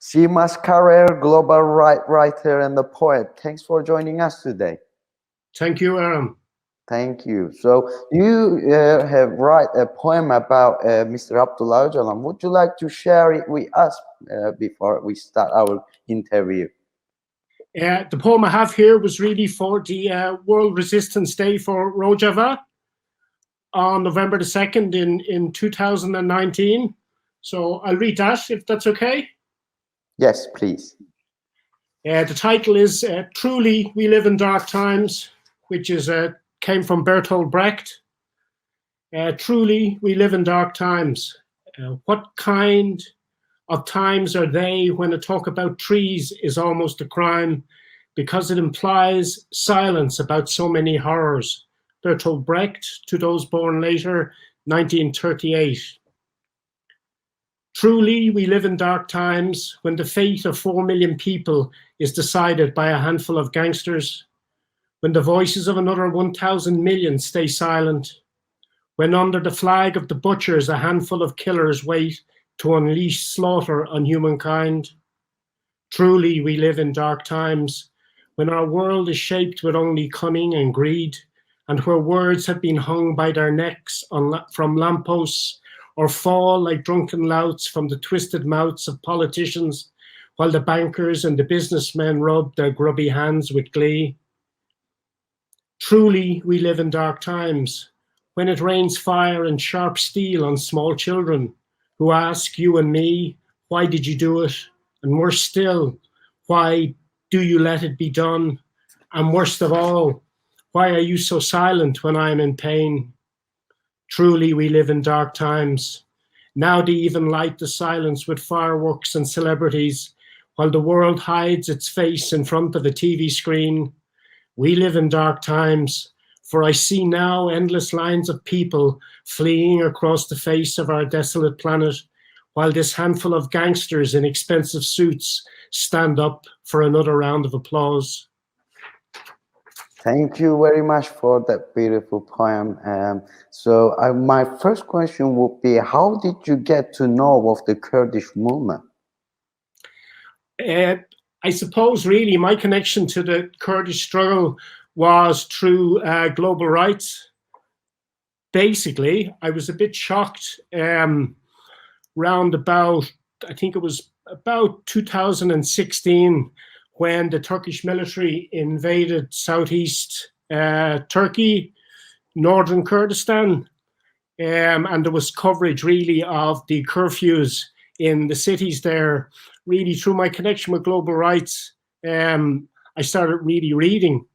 Seamus Carrer, global writer and the poet. Thanks for joining us today. Thank you, Aaron. Thank you. So you have write a poem about Mr. Abdullah Öcalan. Would you like to share it with us before we start our interview? The poem I have here was really for the World Resistance Day for Rojava on November the 2nd in 2019. So I'll read that, if that's okay. Yes, please. The title is Truly We Live in Dark Times, which came from Bertolt Brecht. Truly we live in dark times. What kind of times are they when a talk about trees is almost a crime because it implies silence about so many horrors? Bertolt Brecht, to those born later, 1938. Truly, we live in dark times when the fate of 4 million people is decided by a handful of gangsters, when the voices of another 1,000 million stay silent, when under the flag of the butchers a handful of killers wait to unleash slaughter on humankind. Truly, we live in dark times when our world is shaped with only cunning and greed, and where words have been hung by their necks from lampposts or fall like drunken louts from the twisted mouths of politicians, while the bankers and the businessmen rub their grubby hands with glee. Truly, we live in dark times, when it rains fire and sharp steel on small children who ask you and me, why did you do it? And worse still, why do you let it be done? And worst of all, why are you so silent when I am in pain? Truly, we live in dark times. Now they even light the silence with fireworks and celebrities, while the world hides its face in front of a TV screen. We live in dark times, for I see now endless lines of people fleeing across the face of our desolate planet, while this handful of gangsters in expensive suits stand up for another round of applause. Thank you very much for that beautiful poem. So my first question would be, how did you get to know of the Kurdish movement? I suppose really my connection to the Kurdish struggle was through global rights. Basically, I was a bit shocked round about, I think it was about 2016, when the Turkish military invaded southeast Turkey, northern Kurdistan, and there was coverage really of the curfews in the cities there. Really, through my connection with global rights, I started really reading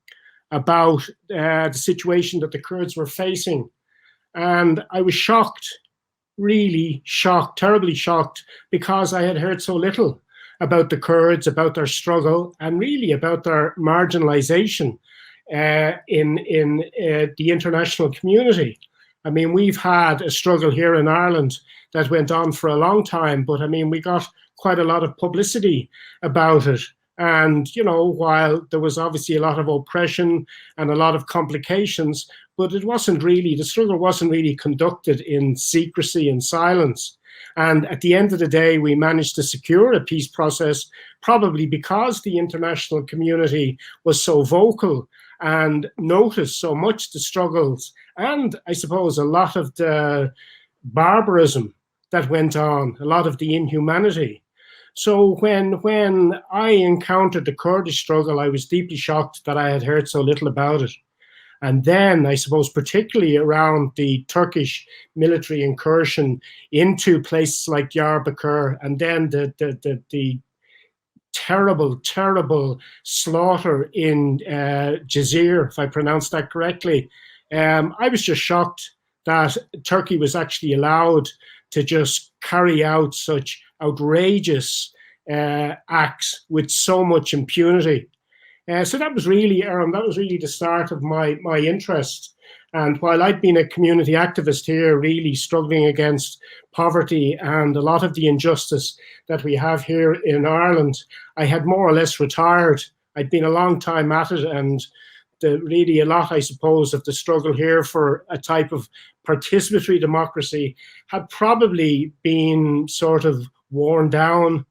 about the situation that the Kurds were facing. And I was shocked, really shocked, terribly shocked, because I had heard so little about the Kurds, about their struggle, and really about their marginalization in the international community. I mean, we've had a struggle here in Ireland that went on for a long time, but I mean, we got quite a lot of publicity about it. And, you know, while there was obviously a lot of oppression and a lot of complications, but it wasn't really, the struggle wasn't really conducted in secrecy and silence. And at the end of the day, we managed to secure a peace process, probably because the international community was so vocal and noticed so much the struggles and, I suppose, a lot of the barbarism that went on, a lot of the inhumanity. So when I encountered the Kurdish struggle, I was deeply shocked that I had heard so little about it. And then, I suppose, particularly around the Turkish military incursion into places like Diyarbakir, and then the terrible, terrible slaughter in Jazir, if I pronounced that correctly, I was just shocked that Turkey was actually allowed to just carry out such outrageous acts with so much impunity. So that was really, that was really the start of my interest. And while I'd been a community activist here, really struggling against poverty and a lot of the injustice that we have here in Ireland, I had more or less retired. I'd been a long time at it, and really a lot, I suppose, of the struggle here for a type of participatory democracy had probably been sort of worn down,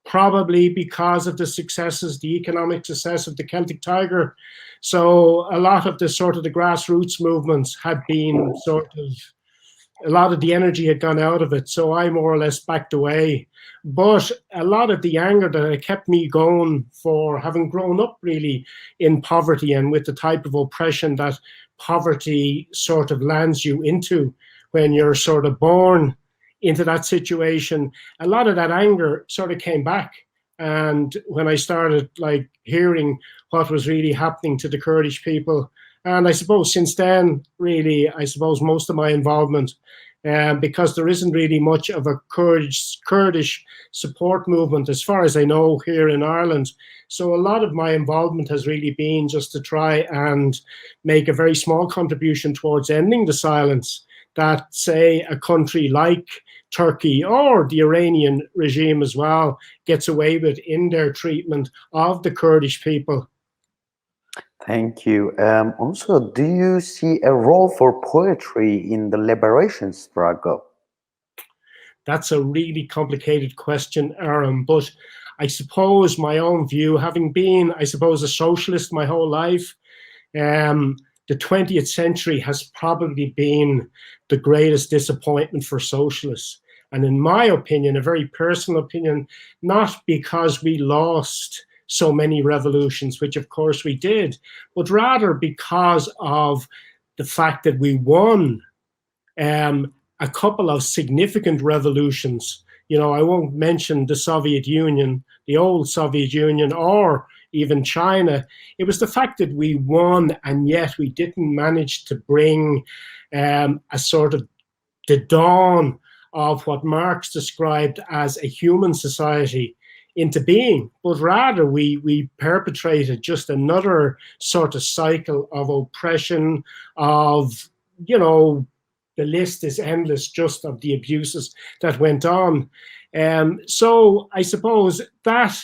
probably because of the successes, the economic success of the Celtic Tiger. So a lot of the sort of the grassroots movements had been sort of, a lot of the energy had gone out of it. So I more or less backed away. But a lot of the anger that had kept me going, for having grown up really in poverty and with the type of oppression that poverty sort of lands you into when you're sort of born into that situation, a lot of that anger sort of came back. And when I started like hearing what was really happening to the Kurdish people, and I suppose since then, really, I suppose most of my involvement, because there isn't really much of a Kurdish support movement, as far as I know, here in Ireland. So a lot of my involvement has really been just to try and make a very small contribution towards ending the silence that, say, a country like Turkey or the Iranian regime as well gets away with in their treatment of the Kurdish people. Thank you. Also, do you see a role for poetry in the liberation struggle? That's a really complicated question, Aaron. But I suppose my own view, having been, I suppose, a socialist my whole life, the 20th century has probably been the greatest disappointment for socialists. And in my opinion, a very personal opinion, not because we lost so many revolutions, which of course we did, but rather because of the fact that we won a couple of significant revolutions. You know, I won't mention the Soviet Union, the old Soviet Union, or even China. It was the fact that we won, and yet we didn't manage to bring a sort of the dawn of what Marx described as a human society into being, but rather we perpetrated just another sort of cycle of oppression, of, you know, the list is endless just of the abuses that went on. So I suppose that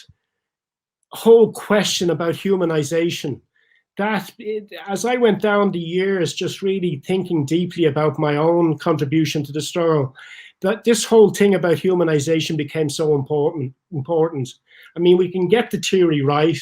whole question about humanization, that as I went down the years, just really thinking deeply about my own contribution to the struggle, that this whole thing about humanization became so important. I mean, we can get the theory right.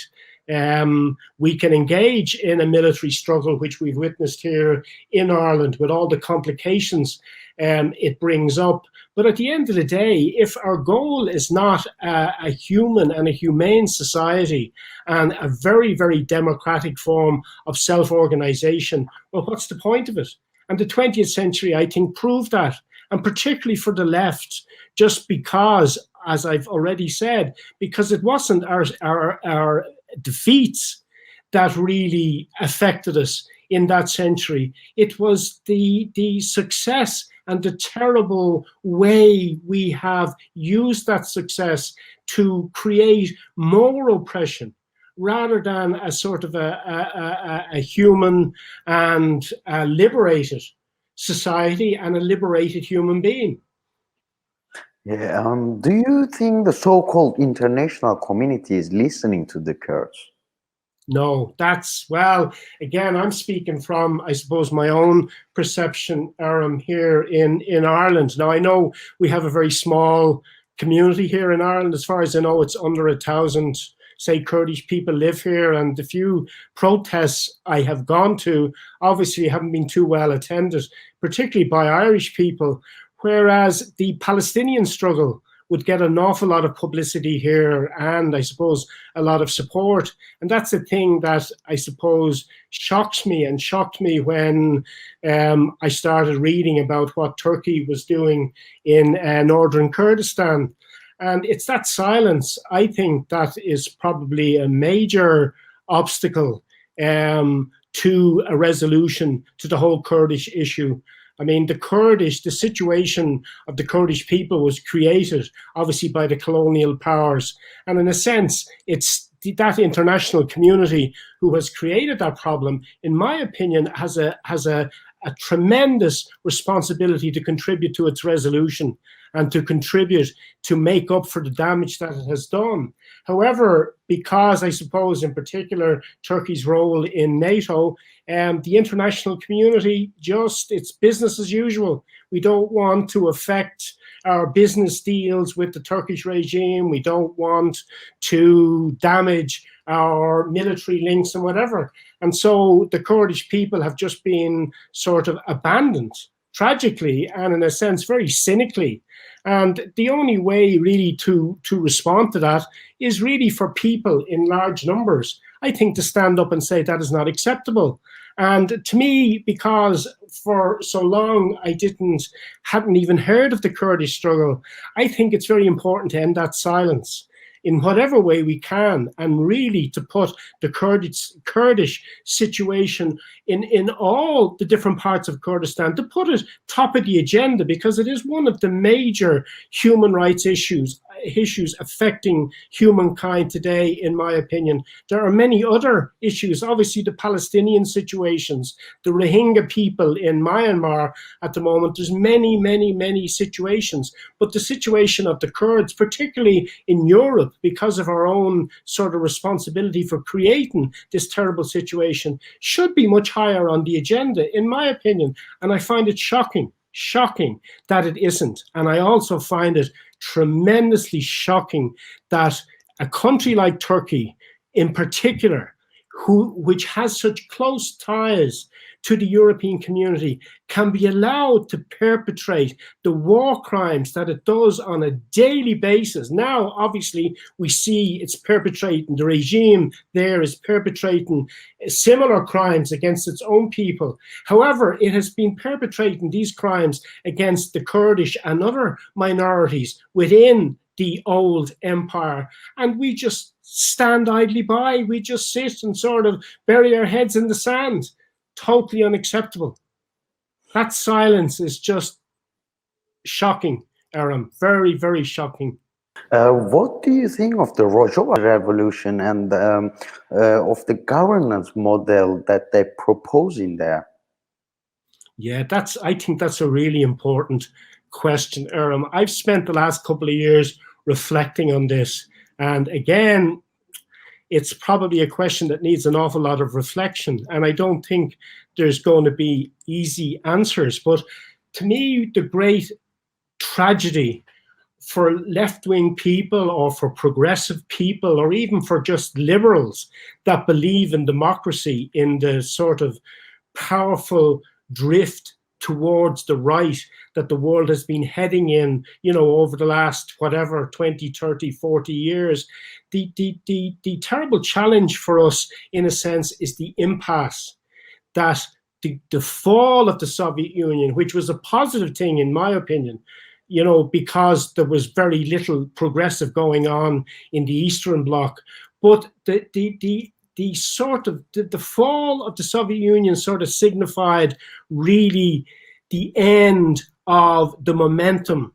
We can engage in a military struggle, which we've witnessed here in Ireland with all the complications it brings up. But at the end of the day, if our goal is not a human and a humane society and a very, very democratic form of self-organization, well, what's the point of it? And the 20th century, I think, proved that. And particularly for the left, just because, as I've already said, because it wasn't our defeats that really affected us in that century. It was the success and the terrible way we have used that success to create more oppression, rather than a sort of a human and a liberated society and a liberated human being. Yeah. Do you think the so-called international community is listening to the Kurds? No, that's, well, again, I'm speaking from, I suppose, my own perception, Aram, here in Ireland. Now, I know we have a very small community here in Ireland. As far as I know, it's under 1,000, say, Kurdish people live here. And the few protests I have gone to, obviously haven't been too well attended, particularly by Irish people. Whereas the Palestinian struggle would get an awful lot of publicity here and, I suppose, a lot of support. And that's the thing that I suppose shocked me when I started reading about what Turkey was doing in northern Kurdistan. And it's that silence, I think, that is probably a major obstacle to a resolution to the whole Kurdish issue. I mean, the situation of the Kurdish people was created, obviously, by the colonial powers. And in a sense, it's that international community who has created that problem, in my opinion, has a tremendous responsibility to contribute to its resolution and to contribute to make up for the damage that it has done. However, because I suppose in particular Turkey's role in NATO, the international community, just, it's business as usual. We don't want to affect our business deals with the Turkish regime. We don't want to damage our military links and whatever. And so the Kurdish people have just been sort of abandoned, tragically, and in a sense, very cynically. And the only way really to respond to that is really for people in large numbers, I think, to stand up and say that is not acceptable. And to me, because for so long I hadn't even heard of the Kurdish struggle, I think it's very important to end that silence in whatever way we can, and really to put the Kurdish situation in all the different parts of Kurdistan, to put it top of the agenda, because it is one of the major human rights issues affecting humankind today, in my opinion. There are many other issues, obviously the Palestinian situations, the Rohingya people in Myanmar at the moment. There's many situations, but the situation of the Kurds, particularly in Europe, because of our own sort of responsibility for creating this terrible situation, should be much higher on the agenda, in my opinion. And I find it shocking that it isn't. And I also find it tremendously shocking that a country like Turkey, in particular, which has such close ties to the European community, can be allowed to perpetrate the war crimes that it does on a daily basis. Now, obviously, we see it's perpetrating, the regime there is perpetrating similar crimes against its own people. However, it has been perpetrating these crimes against the Kurdish and other minorities within the old empire. And we just stand idly by. We just sit and sort of bury our heads in the sand. Totally unacceptable. That silence is just shocking, Aram. Very, very shocking. What do you think of the Rojava revolution and of the governance model that they're proposing there? Yeah, I think that's a really important question, Aram. I've spent the last couple of years reflecting on this. And again, it's probably a question that needs an awful lot of reflection. And I don't think there's going to be easy answers. But to me, the great tragedy for left-wing people, or for progressive people, or even for just liberals that believe in democracy, in the sort of powerful drift towards the right that the world has been heading in, over the last, 20, 30, 40 years. The terrible challenge for us, in a sense, is the impasse that the fall of the Soviet Union, which was a positive thing, in my opinion, because there was very little progressive going on in the Eastern Bloc. But the fall of the Soviet Union sort of signified really the end of the momentum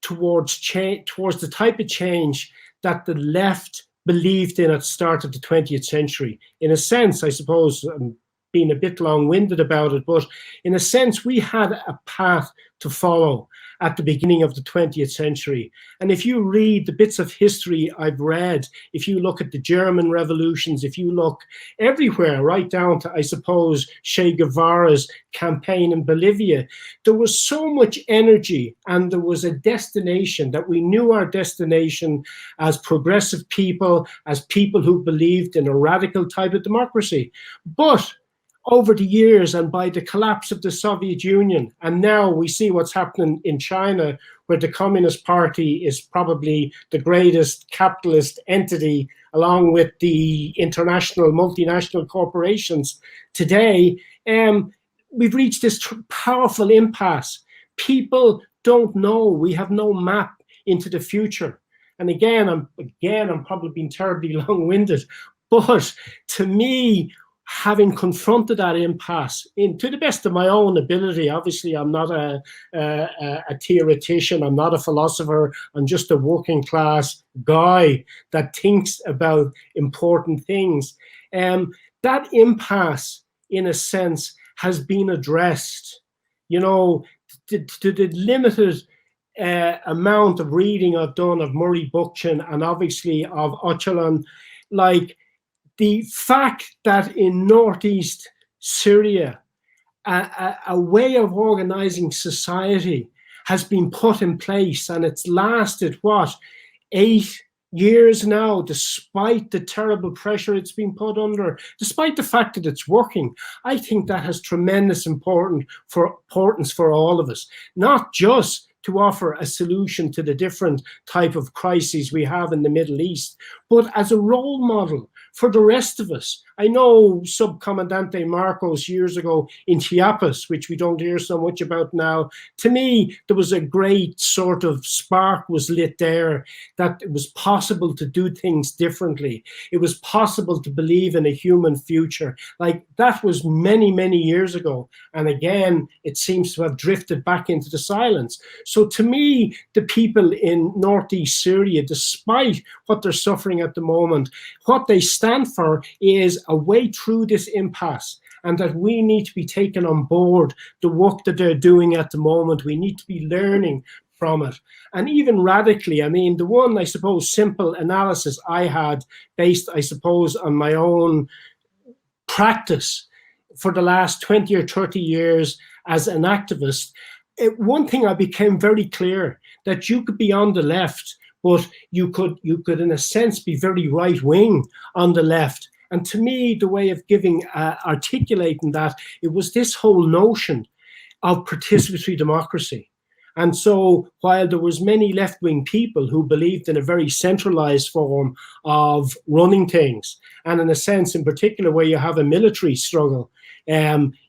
towards the type of change that the left believed in at the start of the 20th century. In a sense, I suppose, I'm being a bit long-winded about it, but in a sense, we had a path to follow at the beginning of the 20th century. And if you read the bits of history I've read, if you look at the German revolutions, if you look everywhere, right down to, I suppose, Che Guevara's campaign in Bolivia, there was so much energy, and there was a destination that we knew our destination as progressive people, as people who believed in a radical type of democracy. But over the years, and by the collapse of the Soviet Union, and now we see what's happening in China, where the Communist Party is probably the greatest capitalist entity, along with the international multinational corporations today, we've reached this powerful impasse. People don't know. We have no map into the future. And again, I'm probably being terribly long-winded, but to me, having confronted that impasse to the best of my own ability, obviously I'm not a theoretician, I'm not a philosopher, I'm just a working class guy that thinks about important things. That impasse, in a sense, has been addressed. To the limited amount of reading I've done of Murray Bookchin and obviously of Öcalan, the fact that in northeast Syria, a way of organizing society has been put in place, and it's lasted, what, 8 years now, despite the terrible pressure it's been put under, despite the fact that it's working. I think that has tremendous importance for all of us, not just to offer a solution to the different type of crises we have in the Middle East, but as a role model for the rest of us. I know Subcomandante Marcos years ago in Chiapas, which we don't hear so much about now. To me, there was a great sort of spark was lit there, that it was possible to do things differently. It was possible to believe in a human future. Like, that was many, many years ago. And again, it seems to have drifted back into the silence. So to me, the people in northeast Syria, despite what they're suffering at the moment, what they stand for is a way through this impasse, and that we need to be taken on board the work that they're doing at the moment. We need to be learning from it. And even radically, I mean, the one, I suppose, simple analysis I had based, I suppose, on my own practice for the last 20 or 30 years as an activist, one thing I became very clear, that you could be on the left, but you could in a sense be very right wing on the left. And to me, the way of articulating that, it was this whole notion of participatory democracy. And so while there was many left-wing people who believed in a very centralized form of running things, and in a sense, in particular, where you have a military struggle,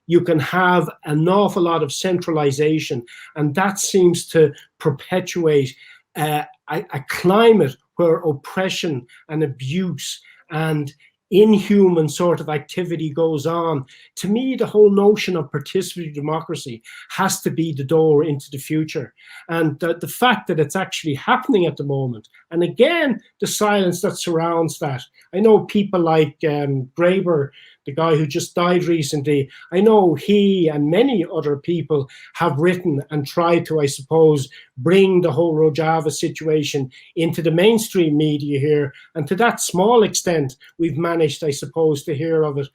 you can have an awful lot of centralization, and that seems to perpetuate a climate where oppression and abuse and inhuman sort of activity goes on. To me, the whole notion of participatory democracy has to be the door into the future. And the fact that it's actually happening at the moment, and again, the silence that surrounds that. I know people like Graeber, the guy who just died recently, I know he and many other people have written and tried to, I suppose, bring the whole Rojava situation into the mainstream media here. And to that small extent, we've managed, I suppose, to hear of it.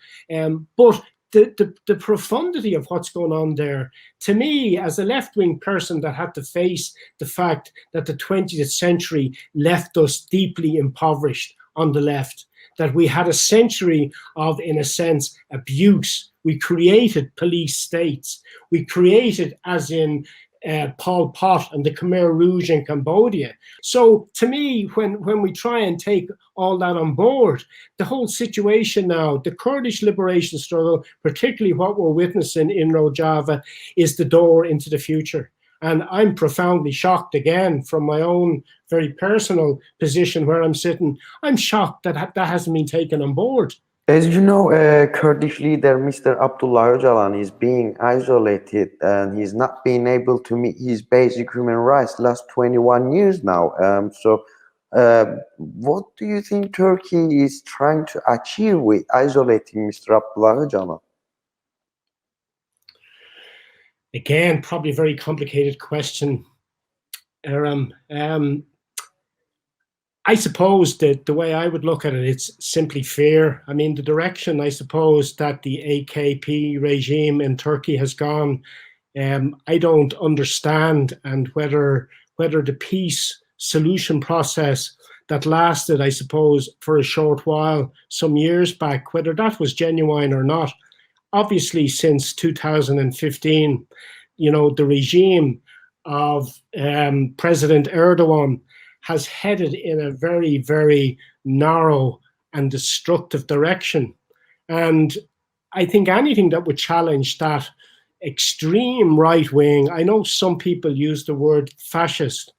But the profundity of what's going on there, to me, as a left-wing person that had to face the fact that the 20th century left us deeply impoverished on the left, that we had a century of, in a sense, abuse. We created police states. We created, as in Pol Pot and the Khmer Rouge in Cambodia. So to me, when we try and take all that on board, the whole situation now, the Kurdish liberation struggle, particularly what we're witnessing in Rojava, is the door into the future. And I'm profoundly shocked, again, from my own very personal position where I'm sitting. I'm shocked that that hasn't been taken on board. As you know, Kurdish leader Mr. Abdullah Öcalan is being isolated, and he's not being able to meet his basic human rights last 21 years now. What do you think Turkey is trying to achieve with isolating Mr. Abdullah Öcalan? Again, probably a very complicated question, Aram. I suppose that the way I would look at it, it's simply fear. I mean, the direction, I suppose, that the AKP regime in Turkey has gone, I don't understand. And whether the peace solution process that lasted, I suppose, for a short while, some years back, whether that was genuine or not. Obviously, since 2015, you know, the regime of President Erdogan has headed in a very, very narrow and destructive direction. And I think anything that would challenge that extreme right wing, I know some people use the word fascist.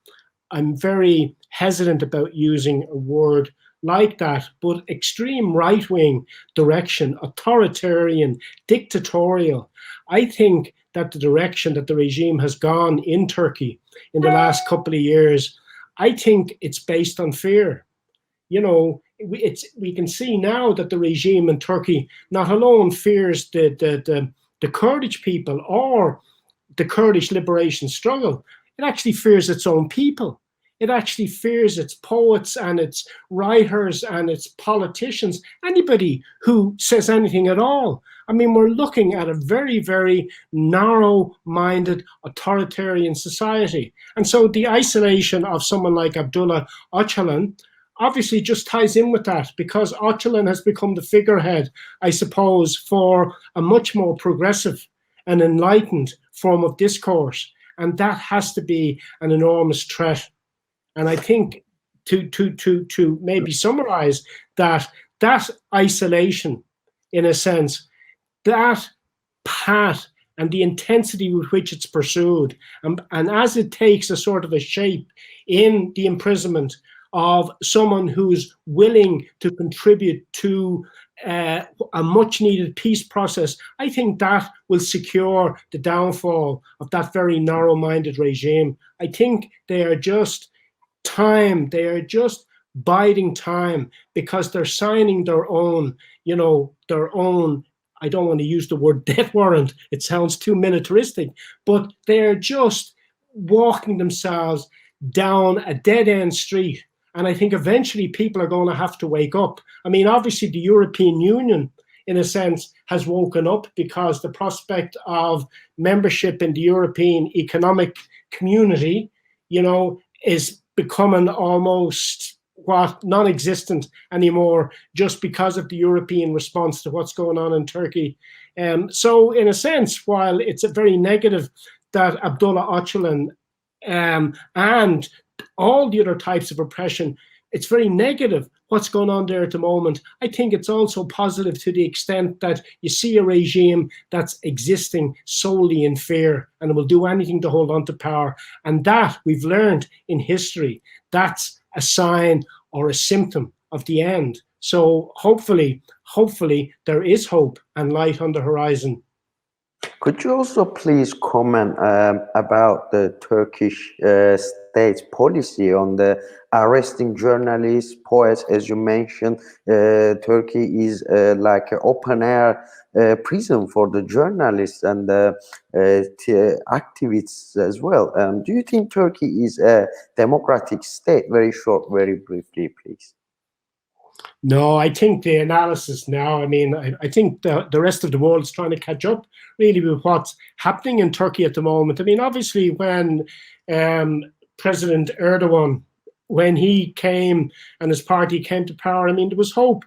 I'm very hesitant about using a word like that, but extreme right-wing direction, authoritarian, dictatorial. I think that the direction that the regime has gone in Turkey in the last couple of years, I think it's based on fear. You know, we can see now that the regime in Turkey not alone fears the Kurdish people or the Kurdish liberation struggle, it actually fears its own people. It actually fears its poets and its writers and its politicians, anybody who says anything at all. I mean, we're looking at a very, very narrow-minded authoritarian society. And so the isolation of someone like Abdullah Öcalan obviously just ties in with that, because Öcalan has become the figurehead, I suppose, for a much more progressive and enlightened form of discourse. And that has to be an enormous threat. And I think to maybe summarize that isolation, in a sense, that path and the intensity with which it's pursued, and as it takes a sort of a shape in the imprisonment of someone who's willing to contribute to a much needed peace process, I think that will secure the downfall of that very narrow-minded regime. I think they are just biding time, because they're signing their own, I don't want to use the word death warrant, it sounds too militaristic, but they're just walking themselves down a dead-end street. And I think eventually people are going to have to wake up. I mean, obviously the European Union, in a sense, has woken up, because the prospect of membership in the European Economic Community, is becoming almost non-existent anymore, just because of the European response to what's going on in Turkey. So in a sense, while it's a very negative that Abdullah Öcalan and all the other types of oppression, it's very negative what's going on there at the moment. I think it's also positive to the extent that you see a regime that's existing solely in fear, and it will do anything to hold on to power. And that, we've learned in history, that's a sign or a symptom of the end. So hopefully there is hope and light on the horizon. Could you also please comment about the Turkish state's policy on the arresting journalists, poets? As you mentioned, Turkey is like an open-air prison for the journalists and the activists as well. Do you think Turkey is a democratic state? Very short, very briefly, please. No, I think the analysis now, I mean, I think the rest of the world is trying to catch up really with what's happening in Turkey at the moment. I mean, obviously when President Erdogan, when he came and his party came to power, I mean, there was hope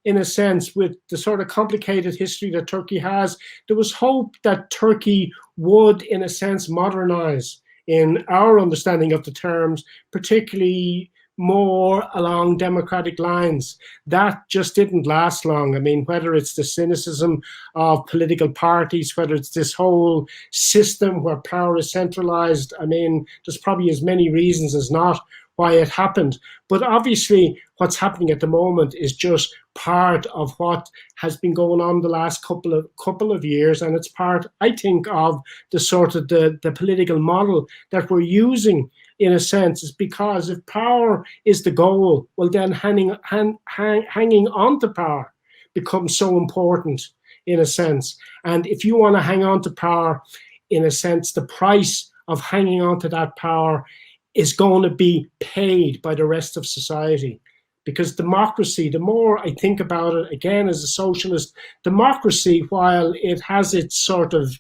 in a sense, with the sort of complicated history that Turkey has. There was hope that Turkey would, in a sense, modernize in our understanding of the terms, particularly more along democratic lines. That just didn't last long. I mean, whether it's the cynicism of political parties, whether it's this whole system where power is centralized, I mean, there's probably as many reasons as not why it happened. But obviously what's happening at the moment is just part of what has been going on the last couple of years, and it's part, I think, of the sort of the political model that we're using, in a sense. Is because if power is the goal, well then hanging on to power becomes so important, in a sense. And if you want to hang on to power, in a sense, the price of hanging on to that power is going to be paid by the rest of society. Because democracy, the more I think about it, again, as a socialist, democracy, while it has its sort of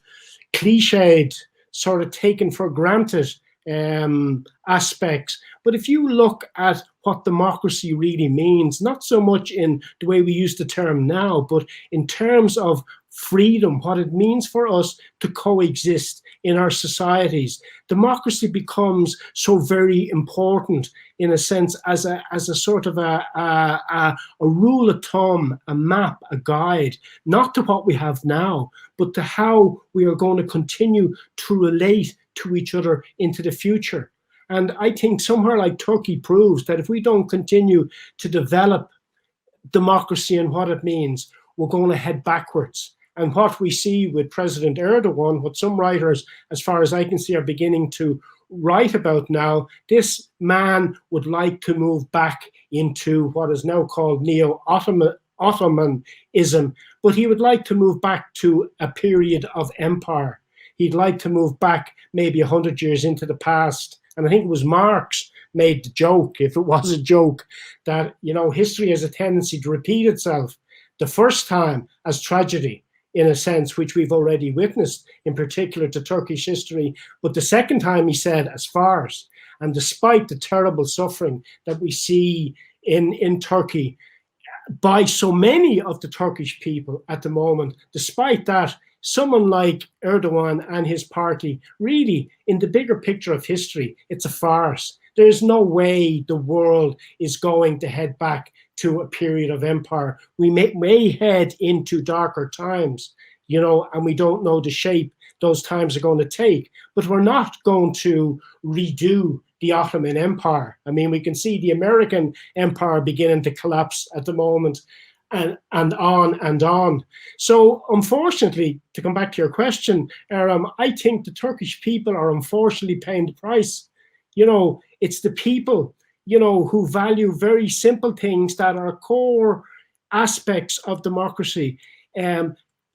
cliched, sort of taken for granted aspects, but if you look at what democracy really means, not so much in the way we use the term now, but in terms of freedom, what it means for us to coexist in our societies, democracy becomes so very important, in a sense, as a sort of a rule of thumb, a map, a guide, not to what we have now, but to how we are going to continue to relate to each other into the future. And I think somewhere like Turkey proves that if we don't continue to develop democracy and what it means, we're going to head backwards. And what we see with President Erdogan, what some writers, as far as I can see, are beginning to write about now, this man would like to move back into what is now called neo-Ottomanism, but he would like to move back to a period of empire. He'd like to move back maybe 100 years into the past, And I think it was Marx made the joke, if it was a joke, that, you know, history has a tendency to repeat itself. The first time as tragedy, in a sense, which we've already witnessed, in particular to Turkish history. But the second time, he said, as farce. And despite the terrible suffering that we see in Turkey by so many of the Turkish people at the moment, despite that, someone like Erdogan and his party, really, in the bigger picture of history, it's a farce. There's no way the world is going to head back to a period of empire. We may head into darker times, you know, and we don't know the shape those times are going to take, but we're not going to redo the Ottoman Empire. I mean, we can see the American empire beginning to collapse at the moment, and on and on. So unfortunately, to come back to your question, Aram, I think the Turkish people are unfortunately paying the price. You know, it's the people, you know, who value very simple things that are core aspects of democracy,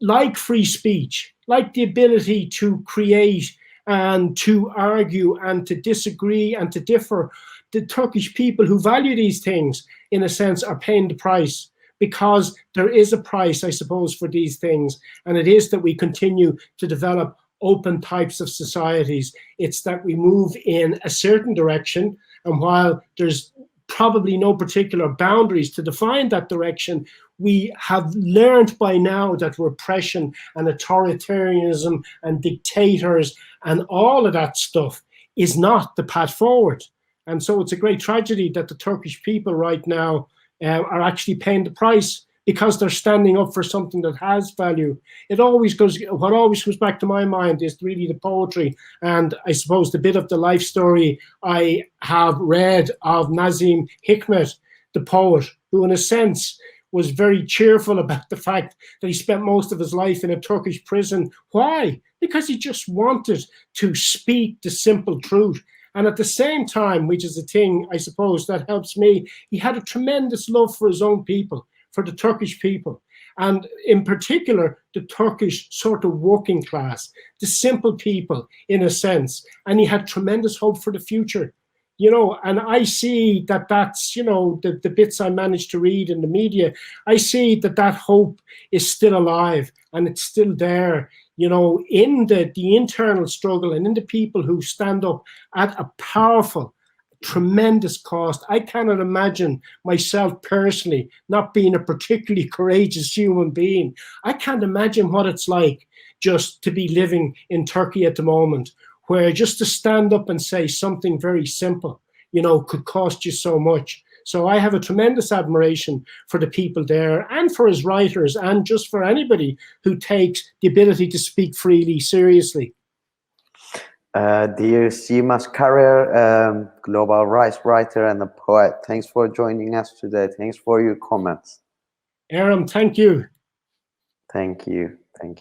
like free speech, like the ability to create and to argue and to disagree and to differ. The Turkish people who value these things, in a sense, are paying the price, because there is a price, I suppose, for these things. And it is that we continue to develop open types of societies. It's that we move in a certain direction. And while there's probably no particular boundaries to define that direction, we have learned by now that repression and authoritarianism and dictators and all of that stuff is not the path forward. And so it's a great tragedy that the Turkish people right now are actually paying the price, because they're standing up for something that has value. What always comes back to my mind is really the poetry, and I suppose the bit of the life story I have read of Nazim Hikmet, the poet, who in a sense was very cheerful about the fact that he spent most of his life in a Turkish prison. Why? Because he just wanted to speak the simple truth. And at the same time, which is the thing, I suppose, that helps me, he had a tremendous love for his own people, for the Turkish people, and in particular, the Turkish sort of working class, the simple people, in a sense. And he had tremendous hope for the future, you know, and I see that that's, you know, the bits I managed to read in the media, I see that that hope is still alive and it's still there, you know, in the internal struggle and in the people who stand up at a powerful, tremendous cost. I cannot imagine myself personally not being a particularly courageous human being. I can't imagine what it's like just to be living in Turkey at the moment, where just to stand up and say something very simple, you know, could cost you so much. So I have a tremendous admiration for the people there and for his writers, and just for anybody who takes the ability to speak freely seriously. Dear Simas Carrier, global rights writer and a poet, thanks for joining us today. Thanks for your comments. Aram, thank you. Thank you. Thank you.